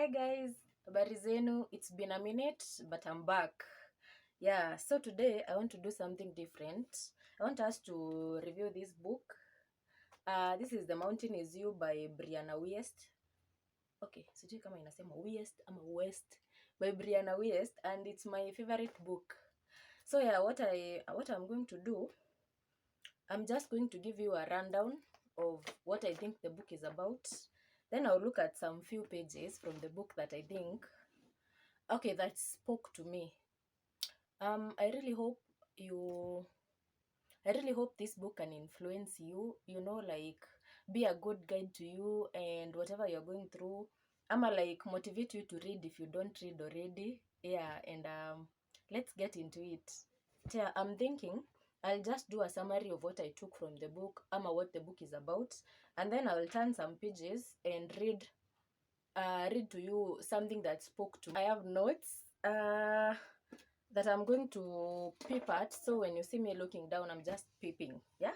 Hi guys, habari zenu. It's been a minute, but I'm back. Yeah, so today I want to do something different. I want us to review this book. This is The Mountain Is You by Brianna Wiest. Okay, sijui kama inasema Wiest ama West, by Brianna Wiest, and it's my favorite book. So yeah, what I'm going to do, I'm just going to give you a rundown of what I think the book is about. Then I'll look at some few pages from the book that I think, okay, that spoke to me. I really hope you I really hope this book can influence you, like be a good guide to you and whatever you're going through. I'ma like motivate you to read if you don't read already. Yeah, and let's get into it. Yeah, I'm thinking I'll just do a summary of what I took from the book, what the book is about, and then I'll turn some pages and read to you something that spoke to me. I have notes that I'm going to peep at, so when you see me looking down, I'm just peeping. Yeah.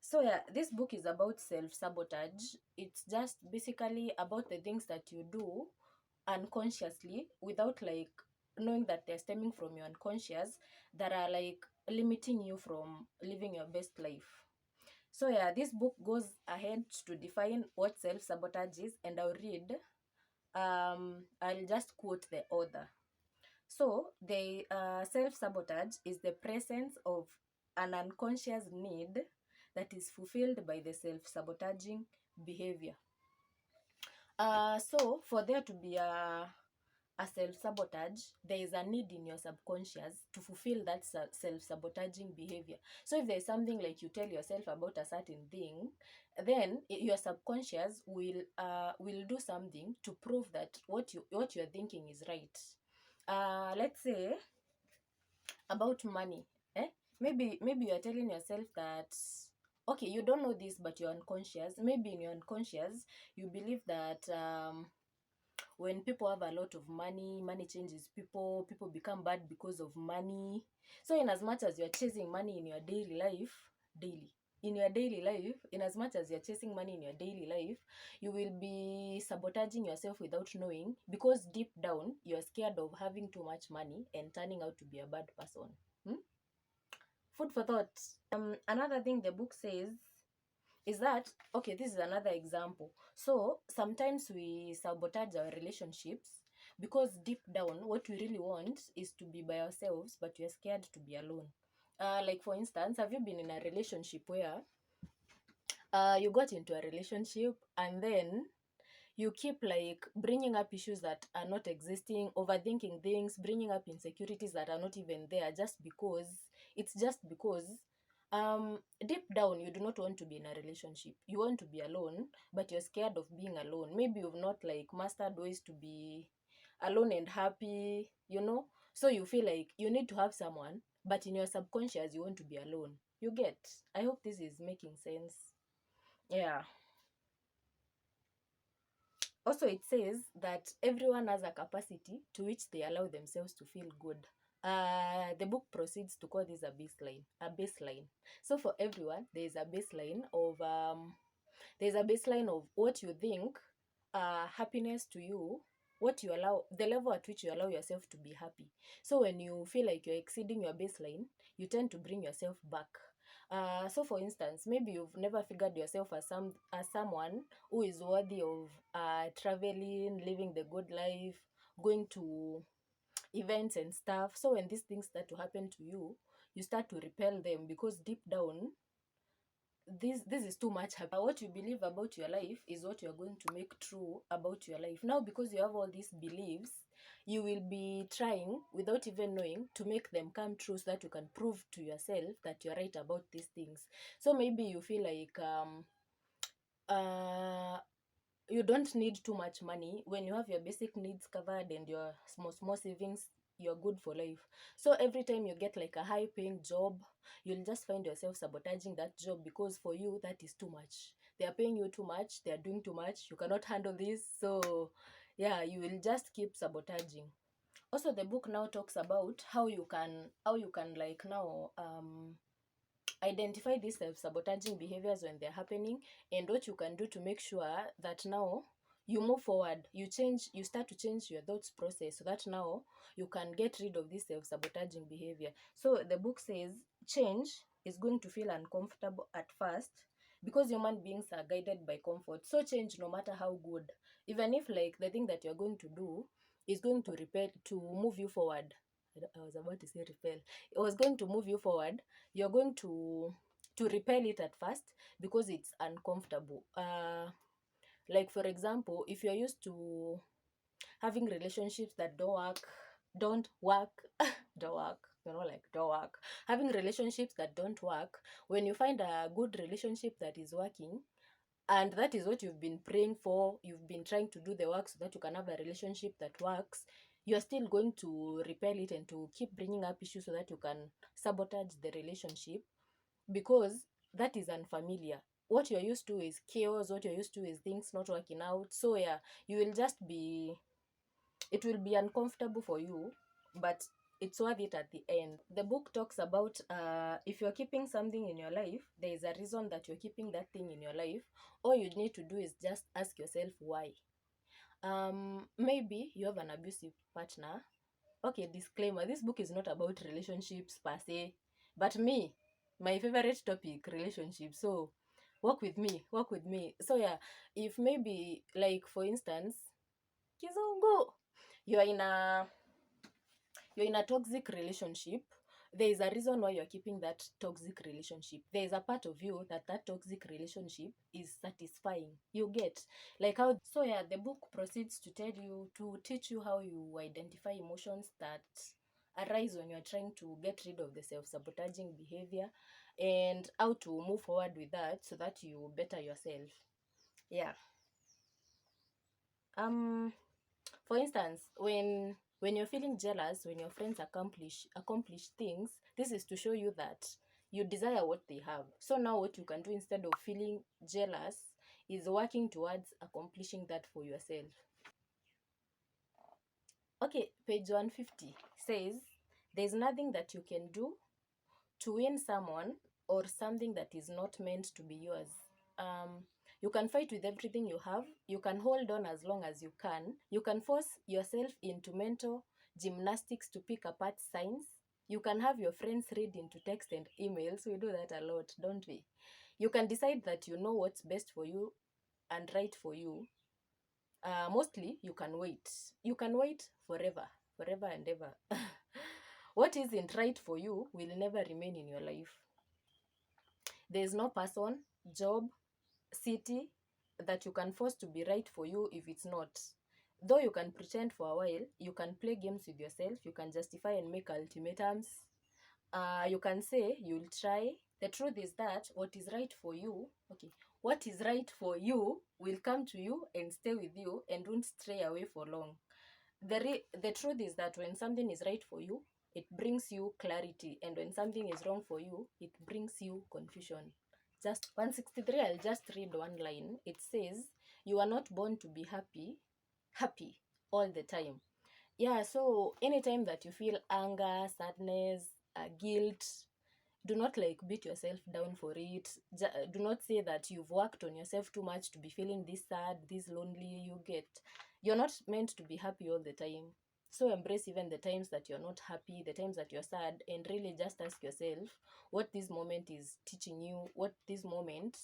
So yeah, this book is about self-sabotage. It's just basically about the things that you do unconsciously without like knowing that they're stemming from your unconscious, that are like limiting you from living your best life. So yeah, this book goes ahead to define what self-sabotage is, and I'll just quote the author. So the self-sabotage is the presence of an unconscious need that is fulfilled by the self-sabotaging behavior. So for there to be a self-sabotage, there is a need in your subconscious to fulfill that self-sabotaging behavior. So if there's something like you tell yourself about a certain thing, then your subconscious will do something to prove that what you're thinking is right. Let's say about money. Maybe you're telling yourself that, okay, you don't know this, but you're unconscious. Maybe in your unconscious you believe that when people have a lot of money changes people become bad because of money. So in as much as you're chasing money in your daily life, in as much as you're chasing money in your daily life, you will be sabotaging yourself without knowing, because deep down you're scared of having too much money and turning out to be a bad person. Food for thought. Another thing the book says is that, okay, this is another example. So sometimes we sabotage our relationships because deep down what we really want is to be by ourselves, but we're scared to be alone. Like for instance, have you been in a relationship where you got into a relationship and then you keep like bringing up issues that are not existing, overthinking things, bringing up insecurities that are not even there, just because deep down you do not want to be in a relationship. You want to be alone, but you're scared of being alone. Maybe you've not like mastered ways to be alone and happy, so you feel like you need to have someone, but in your subconscious you want to be alone. You get? I hope this is making sense. Yeah. Also, it says that everyone has a capacity to which they allow themselves to feel good. The book proceeds to call this a baseline. A baseline. So for everyone, there's a baseline of what you think happiness to you, what you allow, the level at which you allow yourself to be happy. So when you feel like you're exceeding your baseline, you tend to bring yourself back. So for instance, maybe you've never figured yourself as someone who is worthy of traveling, living the good life, going to events and stuff. So when these things start to happen to you, you start to repel them because deep down this is too much happy. What you believe about your life is what you're going to make true about your life. Now, because you have all these beliefs, you will be trying, without even knowing, to make them come true so that you can prove to yourself that you're right about these things. So maybe you feel like you don't need too much money. When you have your basic needs covered and your small savings, you're good for life. So every time you get like a high paying job, you'll just find yourself sabotaging that job because for you that is too much. They are paying you too much, they are doing too much, you cannot handle this. So yeah, you will just keep sabotaging. Also, the book now talks about how you can like now identify these self-sabotaging behaviors when they're happening, and what you can do to make sure that now you move forward, you start to change your thoughts process, so that now you can get rid of this self-sabotaging behavior. So the book says change is going to feel uncomfortable at first, because human beings are guided by comfort. So change, no matter how good, even if like the thing that you're going to do is going to repel, to move you forward. I was about to say repel. It was going to move you forward. You're going to repel it at first because it's uncomfortable. Like for example, if you're used to having relationships that don't work, don't work, like don't work. Having relationships that don't work, when you find a good relationship that is working, and that is what you've been praying for, you've been trying to do the work so that you can have a relationship that works, you're still going to repel it and to keep bringing up issues so that you can sabotage the relationship, because that is unfamiliar. What you're used to is chaos, what you're used to is things not working out. So yeah, you will just be, it will be uncomfortable for you, but it's worth it at the end. The book talks about if you're keeping something in your life, there is a reason that you're keeping that thing in your life. All you need to do is just ask yourself why. Maybe you have an abusive partner. Okay, disclaimer, this book is not about relationships per se, but my favorite topic, relationships. So work with me. So yeah, if maybe like for instance, kizungu, you're in a you're in a toxic relationship, there is a reason why you're keeping that toxic relationship. There is a part of you that that toxic relationship is satisfying. You get like how. So yeah, the book proceeds to tell you, to teach you how you identify emotions that arise when you're trying to get rid of the self-sabotaging behavior, and how to move forward with that so that you better yourself. Yeah. um For instance, when you're feeling jealous when your friends accomplish things, this is to show you that you desire what they have. So now what you can do instead of feeling jealous is working towards accomplishing that for yourself. Okay, page 150 says there's nothing that you can do to win someone or something that is not meant to be yours. Um, you can fight with everything you have. You can hold on as long as you can. You can force yourself into mental gymnastics to pick apart signs. You can have your friends read into text and emails. We do that a lot, don't we? You can decide that you know what's best for you and right for you. Mostly, you can wait. You can wait forever, forever and ever. What isn't right for you will never remain in your life. There is no person, job, city that you can force to be right for you if it's not. Though you can pretend for a while, you can play games with yourself, you can justify and make ultimatums. You can say you'll try. The truth is that what is right for you, okay, what is right for you will come to you and stay with you and won't stray away for long. The truth is that when something is right for you, it brings you clarity, and when something is wrong for you, it brings you confusion. Just 163, I'll just read one line. It says, you are not born to be happy all the time. Yeah, so anytime that you feel anger, sadness, guilt, do not like beat yourself down for it. Do not say that you've worked on yourself too much to be feeling this sad, this lonely. You're not meant to be happy all the time. So embrace even the times that you're not happy, the times that you're sad, and really just ask yourself what this moment is teaching you, what this moment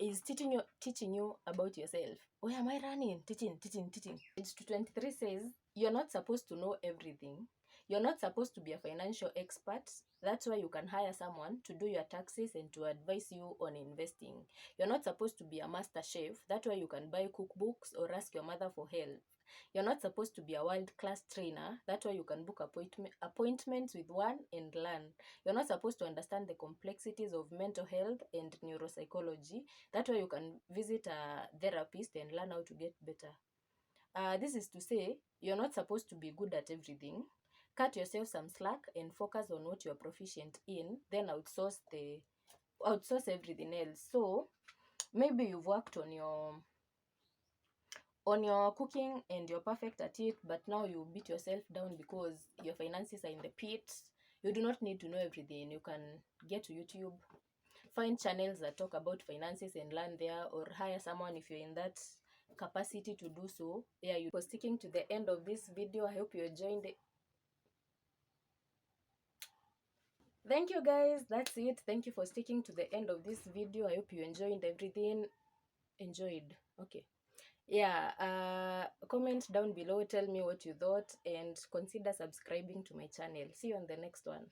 is teaching you about yourself. Where am I running? Teaching. Page 223 says, you're not supposed to know everything. You're not supposed to be a financial expert. That's why you can hire someone to do your taxes and to advise you on investing. You're not supposed to be a master chef. That's why you can buy cookbooks or ask your mother for help. You're not supposed to be a world-class trainer. That's why you can book appointments with one and learn. You're not supposed to understand the complexities of mental health and neuropsychology. That's why you can visit a therapist and learn how to get better. This is to say, you're not supposed to be good at everything. Cut yourself some slack and focus on what you're proficient in, then outsource everything else. So maybe you've worked on your cooking and you're perfect at it, but now you beat yourself down because your finances are in the pit. You do not need to know everything. You can get to YouTube, find channels that talk about finances and learn there, or hire someone if you're in that capacity to do so. Yeah, you for sticking to the end of this video. I hope you enjoyed it. Thank you guys, that's it. Thank you for sticking to the end of this video. I hope you enjoyed everything. Enjoyed, okay. Yeah, comment down below, tell me what you thought, and consider subscribing to my channel. See you on the next one.